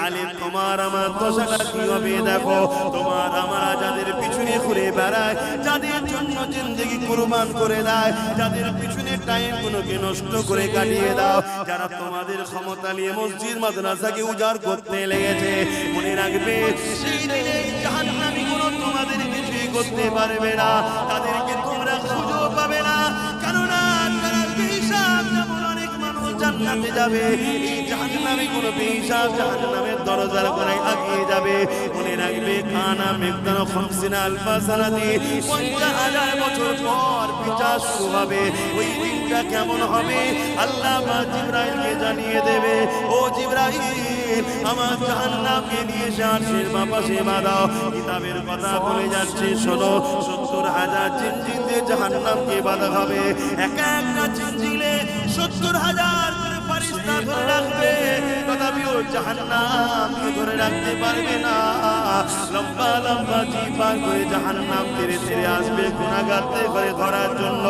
তাহলে তোমার আমার দশাটা কি হবে দেখো। তোমার আমরা যাদের পিছনে ঘুরে বেড়ায়, যাদের জন্য জিন্দেগি কুরবান করে দেয়, যাদের পিছনে টাইম গুলোকে নষ্ট করে কাটিয়ে দাও, যারা তোমাদের ক্ষমতা নিয়ে মসজিদ মাদ্রাসাকে উজাড় করতে লেগেছে, মনে রাখবে সেই দিনে জাহান্নামী গুলো তোমাদের কিছুই করতে পারবে না, তাদেরকে তোমরা খুঁজেও পাবে না। কেননা তারা বেহিসাব যেমন অনেক মানুষ জান্নাতে যাবে, এই জাহান্নামী কোনো বেহিসাব জাহান্নামের দরজার কোণায় আগিয়ে যাবে। মনে রাখবে কানা মিকদারু 50 আলফা সানাতি, 50,000 বছর পর বিচার শুরু হবে। ওই দিনটা কেমন হবে আল্লাহ পাক জিবরাইলকে জানিয়ে দেবে, ও জিবরাইল আমার জাহান্নামকে নিয়ে এসে আরশের পাশে বাঁধাও। কিতাবের কথা বলে যাচ্ছে শোনো, 70,000 জিনজিল দিয়ে জাহান্নামকে বাঁধা হবে। এক একটা জিনজিলে 70,000 করে ফেরেশতা ধরে রাখবে, তথাপিও জাহান্নামকে ধরে রাখতে পারবে না। লম্বা লম্বা জিহ্বা করে জাহান্নাম তেড়ে তেড়ে আসবে গুনাহগারদের করে ধরার জন্য।